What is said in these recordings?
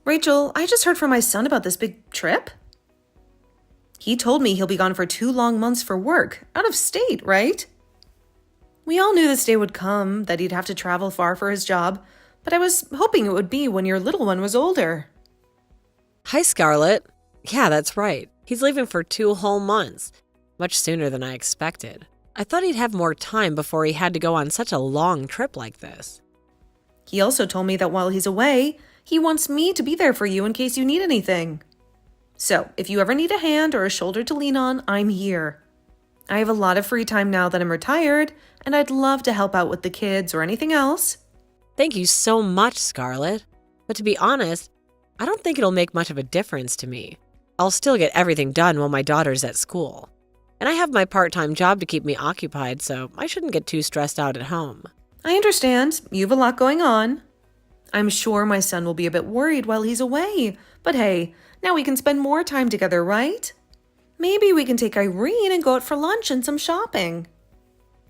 Rachel, I just heard from my son about this big trip. He told me he'll be gone for 2 long months for work, out of state, right? We all knew this day would come, that he'd have to travel far for his job, but I was hoping it would be when your little one was older. Hi, Scarlett. Yeah, that's right. He's leaving for 2 whole months, much sooner than I expected. I thought he'd have more time before he had to go on such a long trip like this. He also told me that while he's away, he wants me to be there for you in case you need anything. So, if you ever need a hand or a shoulder to lean on, I'm here. I have a lot of free time now that I'm retired, and I'd love to help out with the kids or anything else. Thank you so much, Scarlett. But to be honest, I don't think it'll make much of a difference to me. I'll still get everything done while my daughter's at school. And I have my part-time job to keep me occupied, so I shouldn't get too stressed out at home. I understand. You have a lot going on. I'm sure my son will be a bit worried while he's away, but hey, now we can spend more time together, right? Maybe we can take Irene and go out for lunch and some shopping.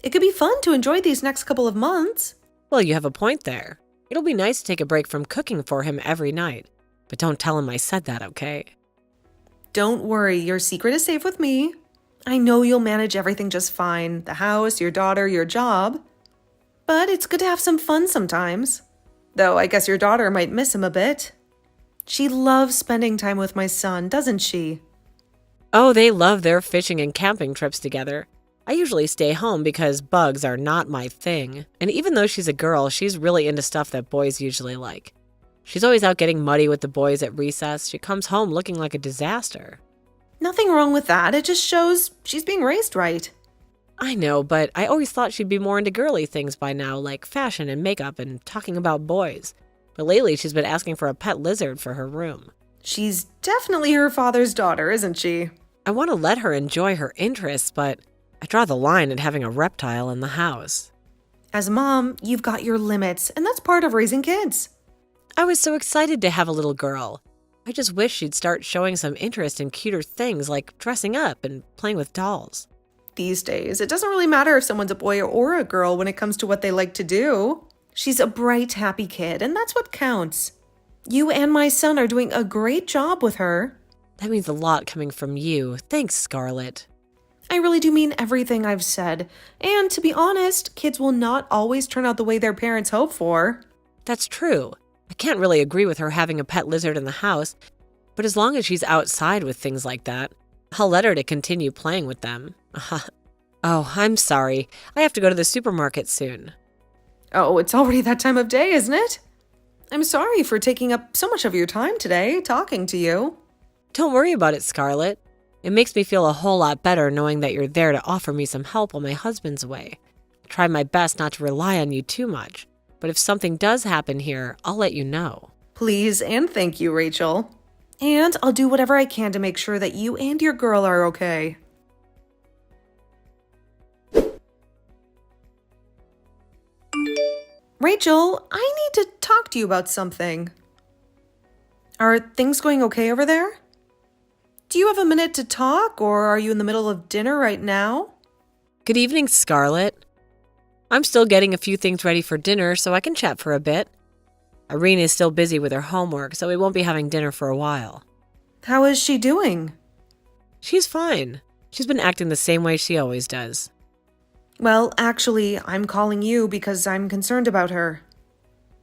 It could be fun to enjoy these next couple of months. Well, you have a point there. It'll be nice to take a break from cooking for him every night. But don't tell him I said that, okay? Don't worry, your secret is safe with me. I know you'll manage everything just fine, the house, your daughter, your job. But it's good to have some fun sometimes. Though I guess your daughter might miss him a bit. She loves spending time with my son, doesn't she? Oh, they love their fishing and camping trips together. I usually stay home because bugs are not my thing. And even though she's a girl, she's really into stuff that boys usually like. She's always out getting muddy with the boys at recess. She comes home looking like a disaster. Nothing wrong with that. It just shows she's being raised right. I know, but I always thought she'd be more into girly things by now, like fashion and makeup and talking about boys. But lately, she's been asking for a pet lizard for her room. She's definitely her father's daughter, isn't she? I want to let her enjoy her interests, but I draw the line at having a reptile in the house. As a mom, you've got your limits, and that's part of raising kids. I was so excited to have a little girl. I just wish she'd start showing some interest in cuter things like dressing up and playing with dolls. These days, it doesn't really matter if someone's a boy or a girl when it comes to what they like to do. She's a bright, happy kid, and that's what counts. You and my son are doing a great job with her. That means a lot coming from you. Thanks, Scarlett. I really do mean everything I've said. And to be honest, kids will not always turn out the way their parents hope for. That's true. I can't really agree with her having a pet lizard in the house, but as long as she's outside with things like that, I'll let her to continue playing with them. Oh, I'm sorry. I have to go to the supermarket soon. Oh, it's already that time of day, isn't it? I'm sorry for taking up so much of your time today, talking to you. Don't worry about it, Scarlett. It makes me feel a whole lot better knowing that you're there to offer me some help while my husband's away. I try my best not to rely on you too much, but if something does happen here, I'll let you know. Please and thank you, Rachel. And I'll do whatever I can to make sure that you and your girl are okay. Rachel, I need to talk to you about something. Are things going okay over there? Do you have a minute to talk, or are you in the middle of dinner right now? Good evening, Scarlett. I'm still getting a few things ready for dinner, so I can chat for a bit. Irene is still busy with her homework, so we won't be having dinner for a while. How is she doing? She's fine. She's been acting the same way she always does. Well, actually, I'm calling you because I'm concerned about her.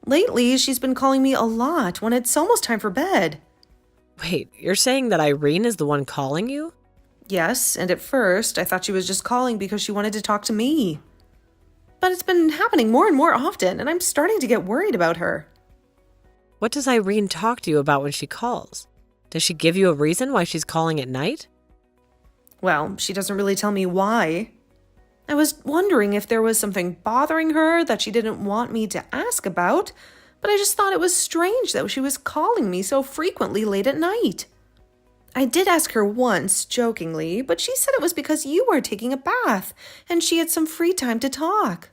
Lately, she's been calling me a lot when it's almost time for bed. Wait, you're saying that Irene is the one calling you? Yes, and at first, I thought she was just calling because she wanted to talk to me. But it's been happening more and more often, and I'm starting to get worried about her. What does Irene talk to you about when she calls? Does she give you a reason why she's calling at night? Well, she doesn't really tell me why. I was wondering if there was something bothering her that she didn't want me to ask about, but I just thought it was strange that she was calling me so frequently late at night. I did ask her once, jokingly, but she said it was because you were taking a bath and she had some free time to talk.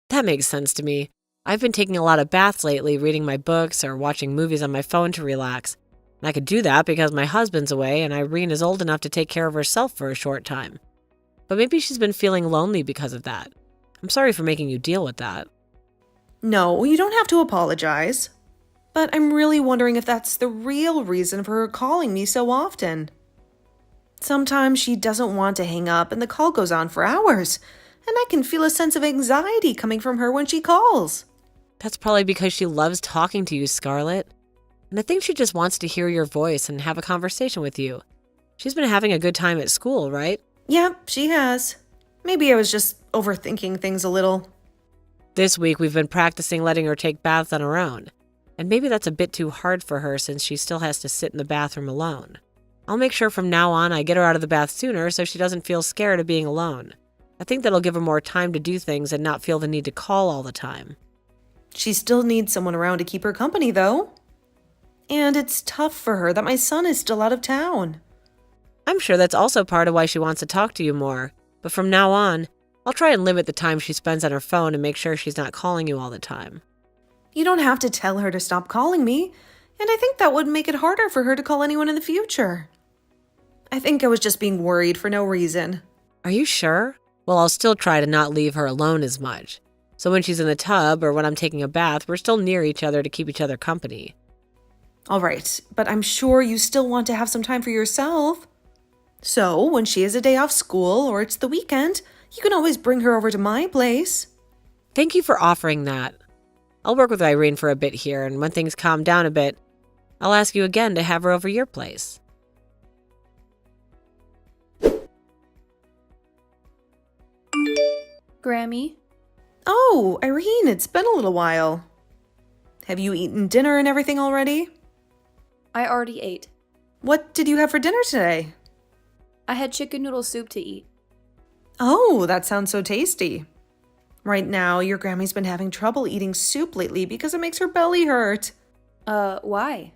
That makes sense to me. I've been taking a lot of baths lately, reading my books or watching movies on my phone to relax. And I could do that because my husband's away and Irene is old enough to take care of herself for a short time. But maybe she's been feeling lonely because of that. I'm sorry for making you deal with that. No, you don't have to apologize. But I'm really wondering if that's the real reason for her calling me so often. Sometimes she doesn't want to hang up and the call goes on for hours, and I can feel a sense of anxiety coming from her when she calls. That's probably because she loves talking to you, Scarlett. And I think she just wants to hear your voice and have a conversation with you. She's been having a good time at school, right? Yep, she has. Maybe I was just overthinking things a little. This week we've been practicing letting her take baths on her own. And maybe that's a bit too hard for her since she still has to sit in the bathroom alone. I'll make sure from now on I get her out of the bath sooner so she doesn't feel scared of being alone. I think that'll give her more time to do things and not feel the need to call all the time. She still needs someone around to keep her company, though. And it's tough for her that my son is still out of town. I'm sure that's also part of why she wants to talk to you more. But from now on, I'll try and limit the time she spends on her phone and make sure she's not calling you all the time. You don't have to tell her to stop calling me, and I think that would make it harder for her to call anyone in the future. I think I was just being worried for no reason. Are you sure? Well, I'll still try to not leave her alone as much. So when she's in the tub or when I'm taking a bath, we're still near each other to keep each other company. All right, but I'm sure you still want to have some time for yourself. So when she has a day off school or it's the weekend, you can always bring her over to my place. Thank you for offering that. I'll work with Irene for a bit here, and when things calm down a bit, I'll ask you again to have her over your place. Grammy? Oh, Irene, it's been a little while. Have you eaten dinner and everything already? I already ate. What did you have for dinner today? I had chicken noodle soup to eat. Oh, that sounds so tasty. Right now, your Grammy's been having trouble eating soup lately because it makes her belly hurt. Why?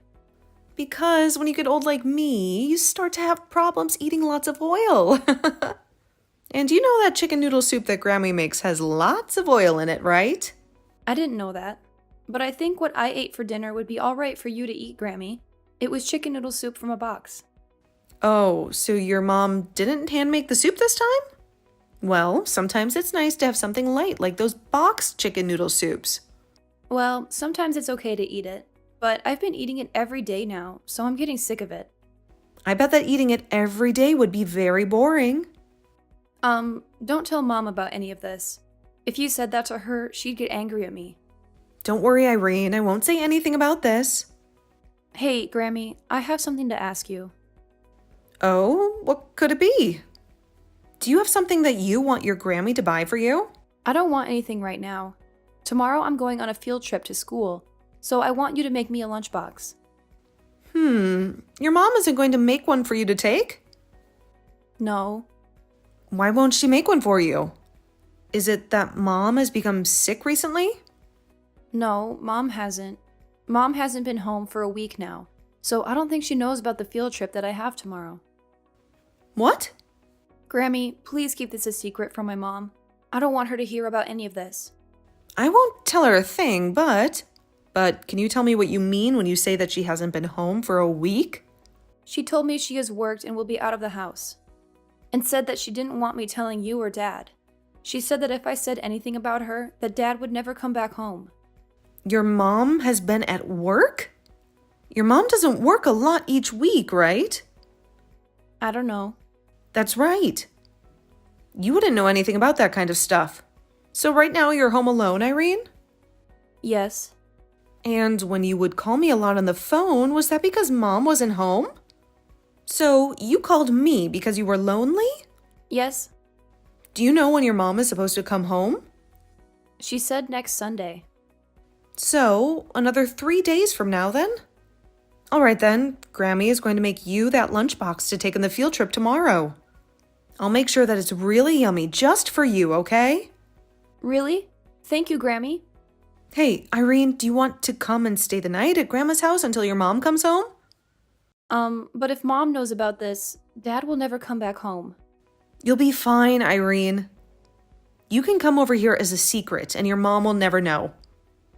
Because when you get old like me, you start to have problems eating lots of oil. And you know that chicken noodle soup that Grammy makes has lots of oil in it, right? I didn't know that. But I think what I ate for dinner would be alright for you to eat, Grammy. It was chicken noodle soup from a box. Oh, so your mom didn't hand make the soup this time? Well, sometimes it's nice to have something light like those boxed chicken noodle soups. Well, sometimes it's okay to eat it. But I've been eating it every day now, so I'm getting sick of it. I bet that eating it every day would be very boring. Don't tell Mom about any of this. If you said that to her, she'd get angry at me. Don't worry, Irene, I won't say anything about this. Hey, Grammy, I have something to ask you. Oh, what could it be? Do you have something that you want your Grammy to buy for you? I don't want anything right now. Tomorrow I'm going on a field trip to school, so I want you to make me a lunchbox. Your mom isn't going to make one for you to take? No. Why won't she make one for you? Is it that Mom has become sick recently? No, Mom hasn't. Mom hasn't been home for a week now, so I don't think she knows about the field trip that I have tomorrow. What? Grammy, please keep this a secret from my mom. I don't want her to hear about any of this. I won't tell her a thing, but can you tell me what you mean when you say that she hasn't been home for a week? She told me she has worked and will be out of the house, and said that she didn't want me telling you or Dad. She said that if I said anything about her, that Dad would never come back home. Your mom has been at work? Your mom doesn't work a lot each week, right? I don't know. That's right. You wouldn't know anything about that kind of stuff. So right now you're home alone, Irene? Yes. And when you would call me a lot on the phone, was that because Mom wasn't home? So you called me because you were lonely? Yes. Do you know when your mom is supposed to come home? She said next Sunday. So, another 3 days from now then? All right then, Grammy is going to make you that lunchbox to take on the field trip tomorrow. I'll make sure that it's really yummy just for you, okay? Really? Thank you, Grammy. Hey, Irene, do you want to come and stay the night at Grandma's house until your mom comes home? But if Mom knows about this, Dad will never come back home. You'll be fine, Irene. You can come over here as a secret and your mom will never know.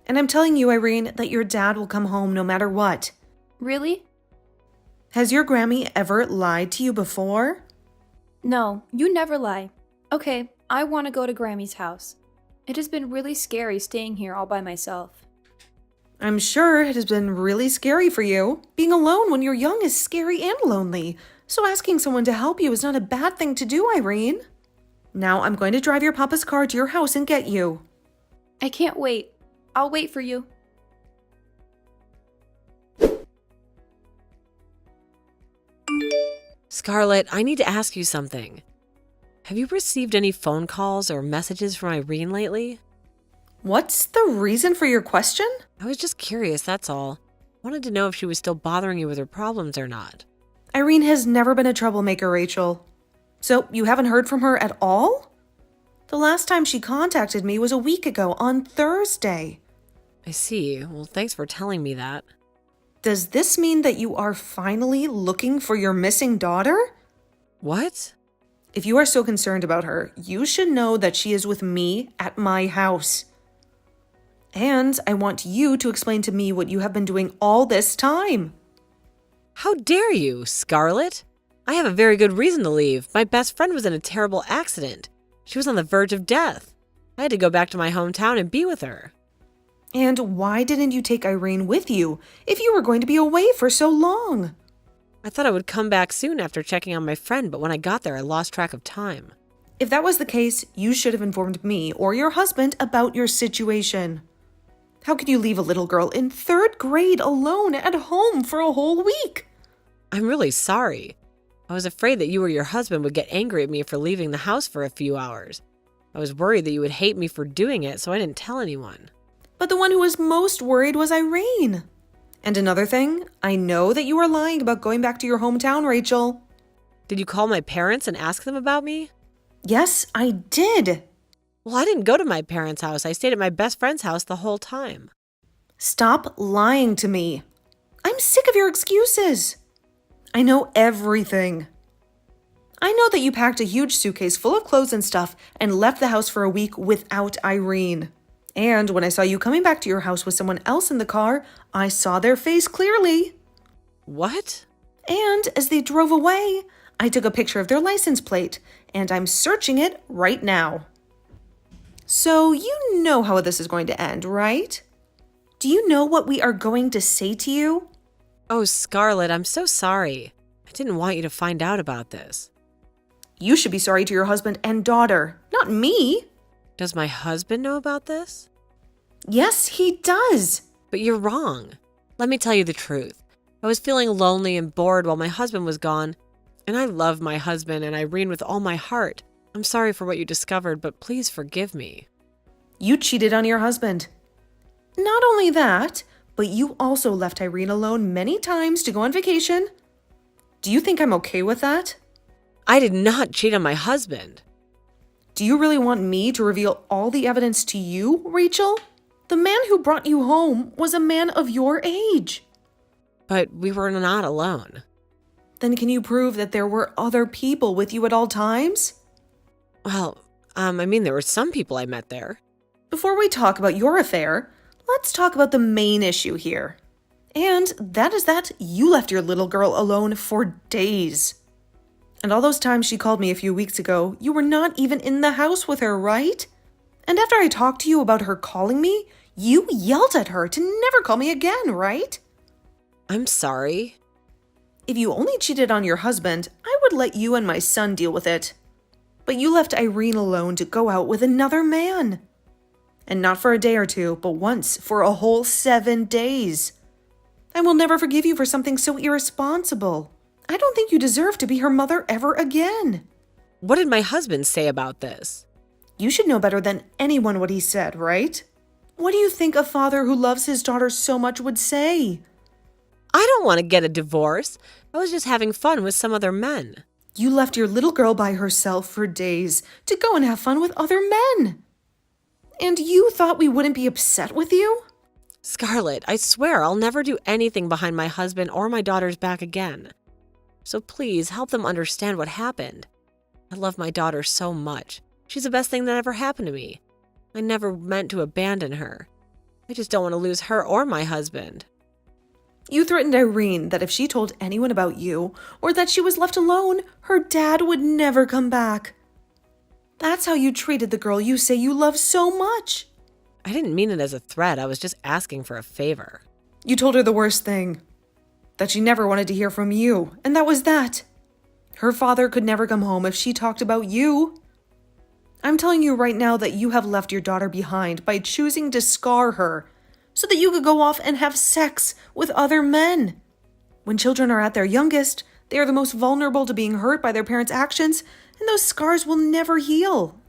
And I'm telling you, Irene, that your dad will come home no matter what. Really? Has your Grammy ever lied to you before? No, you never lie. Okay, I want to go to Grammy's house. It has been really scary staying here all by myself. I'm sure it has been really scary for you. Being alone when you're young is scary and lonely. So asking someone to help you is not a bad thing to do, Irene. Now I'm going to drive your papa's car to your house and get you. I can't wait. I'll wait for you. Scarlett, I need to ask you something. Have you received any phone calls or messages from Irene lately? What's the reason for your question? I was just curious, that's all. Wanted to know if she was still bothering you with her problems or not. Irene has never been a troublemaker, Rachel. So you haven't heard from her at all? The last time she contacted me was a week ago on Thursday. I see. Well, thanks for telling me that. Does this mean that you are finally looking for your missing daughter? What? If you are so concerned about her, you should know that she is with me at my house. And I want you to explain to me what you have been doing all this time. How dare you, Scarlett? I have a very good reason to leave. My best friend was in a terrible accident. She was on the verge of death. I had to go back to my hometown and be with her. And why didn't you take Irene with you if you were going to be away for so long? I thought I would come back soon after checking on my friend, but when I got there, I lost track of time. If that was the case, you should have informed me or your husband about your situation. How could you leave a little girl in 3rd grade alone at home for a whole week? I'm really sorry. I was afraid that you or your husband would get angry at me for leaving the house for a few hours. I was worried that you would hate me for doing it, so I didn't tell anyone. But the one who was most worried was Irene. And another thing, I know that you are lying about going back to your hometown, Rachel. Did you call my parents and ask them about me? Yes, I did. Well, I didn't go to my parents' house. I stayed at my best friend's house the whole time. Stop lying to me. I'm sick of your excuses. I know everything. I know that you packed a huge suitcase full of clothes and stuff and left the house for a week without Irene. And when I saw you coming back to your house with someone else in the car, I saw their face clearly. What? And as they drove away, I took a picture of their license plate, and I'm searching it right now. So you know how this is going to end, right? Do you know what we are going to say to you? Oh, Scarlett, I'm so sorry. I didn't want you to find out about this. You should be sorry to your husband and daughter, not me. Does my husband know about this? Yes, he does. But you're wrong. Let me tell you the truth. I was feeling lonely and bored while my husband was gone, and I love my husband and Irene with all my heart. I'm sorry for what you discovered, but please forgive me. You cheated on your husband. Not only that, but you also left Irene alone many times to go on vacation. Do you think I'm okay with that? I did not cheat on my husband. Do you really want me to reveal all the evidence to you, Rachel? The man who brought you home was a man of your age. But we were not alone. Then can you prove that there were other people with you at all times? Well, there were some people I met there. Before we talk about your affair, let's talk about the main issue here. And that is that you left your little girl alone for days. And all those times she called me a few weeks ago, you were not even in the house with her, right? And after I talked to you about her calling me, you yelled at her to never call me again, right? I'm sorry. If you only cheated on your husband, I would let you and my son deal with it. But you left Irene alone to go out with another man. And not for a day or two, but once for a whole 7 days. I will never forgive you for something so irresponsible. I don't think you deserve to be her mother ever again. What did my husband say about this? You should know better than anyone what he said, right? What do you think a father who loves his daughter so much would say? I don't want to get a divorce. I was just having fun with some other men. You left your little girl by herself for days to go and have fun with other men. And you thought we wouldn't be upset with you? Scarlett, I swear I'll never do anything behind my husband or my daughter's back again. So please help them understand what happened. I love my daughter so much. She's the best thing that ever happened to me. I never meant to abandon her. I just don't want to lose her or my husband. You threatened Irene that if she told anyone about you or that she was left alone, her dad would never come back. That's how you treated the girl you say you love so much. I didn't mean it as a threat. I was just asking for a favor. You told her the worst thing. That she never wanted to hear from you, and that was that. Her father could never come home if she talked about you. I'm telling you right now that you have left your daughter behind by choosing to scar her so that you could go off and have sex with other men. When children are at their youngest, they are the most vulnerable to being hurt by their parents' actions, and those scars will never heal.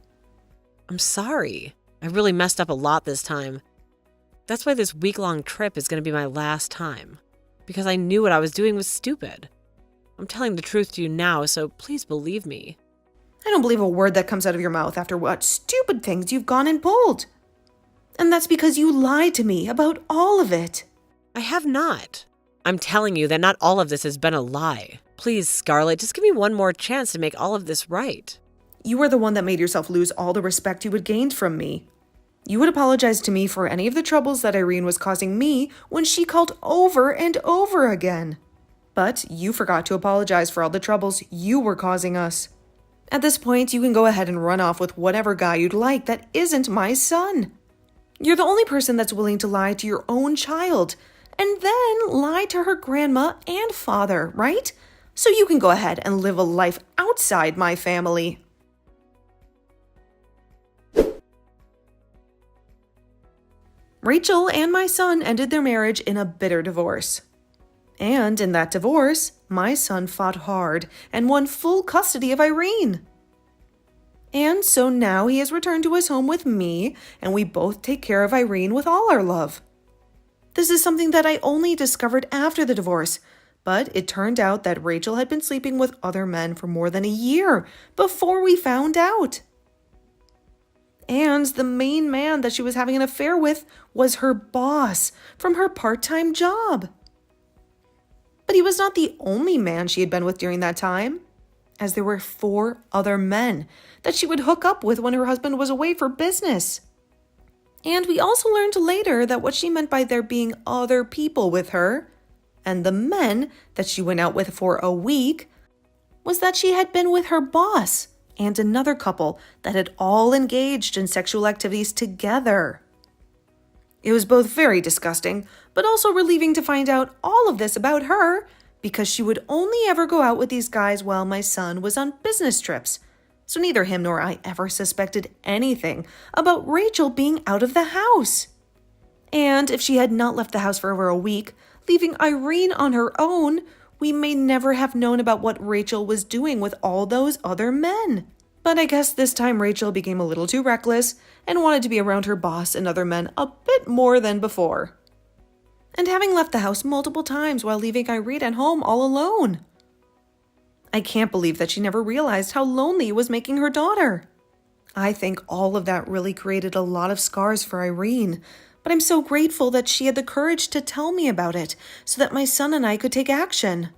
I'm sorry. I really messed up a lot this time. That's why this week-long trip is going to be my last time. Because I knew what I was doing was stupid. I'm telling the truth to you now, so please believe me. I don't believe a word that comes out of your mouth after what stupid things you've gone and pulled. And that's because you lied to me about all of it. I have not. I'm telling you that not all of this has been a lie. Please, Scarlett, just give me one more chance to make all of this right. You were the one that made yourself lose all the respect you had gained from me. You would apologize to me for any of the troubles that Irene was causing me when she called over and over again. But you forgot to apologize for all the troubles you were causing us. At this point, you can go ahead and run off with whatever guy you'd like that isn't my son. You're the only person that's willing to lie to your own child, and then lie to her grandma and father, right? So you can go ahead and live a life outside my family. Rachel and my son ended their marriage in a bitter divorce. And in that divorce, my son fought hard and won full custody of Irene. And so now he has returned to his home with me, and we both take care of Irene with all our love. This is something that I only discovered after the divorce, but it turned out that Rachel had been sleeping with other men for more than a year before we found out. And the main man that she was having an affair with was her boss from her part-time job. But he was not the only man she had been with during that time, as there were 4 other men that she would hook up with when her husband was away for business. And we also learned later that what she meant by there being other people with her, and the men that she went out with for a week, was that she had been with her boss and another couple that had all engaged in sexual activities together. It was both very disgusting, but also relieving to find out all of this about her, because she would only ever go out with these guys while my son was on business trips. So neither him nor I ever suspected anything about Rachel being out of the house. And if she had not left the house for over a week, leaving Irene on her own, we may never have known about what Rachel was doing with all those other men. But I guess this time Rachel became a little too reckless and wanted to be around her boss and other men a bit more than before. And having left the house multiple times while leaving Irene at home all alone. I can't believe that she never realized how lonely it was making her daughter. I think all of that really created a lot of scars for Irene, but I'm so grateful that she had the courage to tell me about it so that my son and I could take action.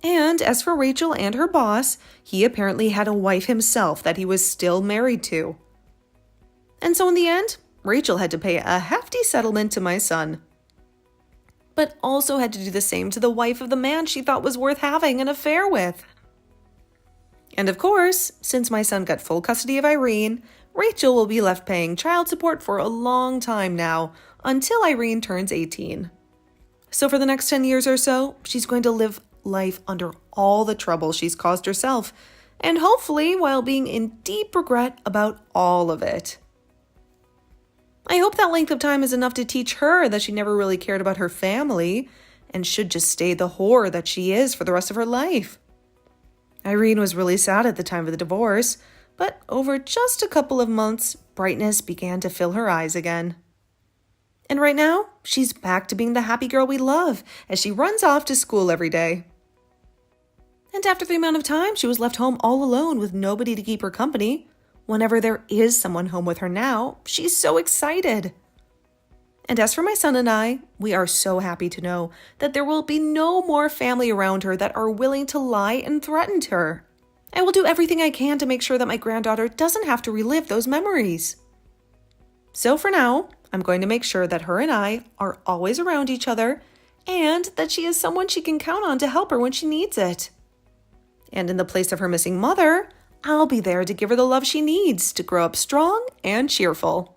And as for Rachel and her boss, he apparently had a wife himself that he was still married to. And so in the end, Rachel had to pay a hefty settlement to my son, but also had to do the same to the wife of the man she thought was worth having an affair with. And of course, since my son got full custody of Irene, Rachel will be left paying child support for a long time now, until Irene turns 18. So for the next 10 years or so, she's going to live life under all the trouble she's caused herself, and hopefully while being in deep regret about all of it. I hope that length of time is enough to teach her that she never really cared about her family and should just stay the whore that she is for the rest of her life. Irene was really sad at the time of the divorce, but over just a couple of months, brightness began to fill her eyes again. And right now, she's back to being the happy girl we love as she runs off to school every day. And after the amount of time she was left home all alone with nobody to keep her company, whenever there is someone home with her now, she's so excited. And as for my son and I, we are so happy to know that there will be no more family around her that are willing to lie and threaten her. I will do everything I can to make sure that my granddaughter doesn't have to relive those memories. So for now, I'm going to make sure that her and I are always around each other and that she is someone she can count on to help her when she needs it. And in the place of her missing mother, I'll be there to give her the love she needs to grow up strong and cheerful.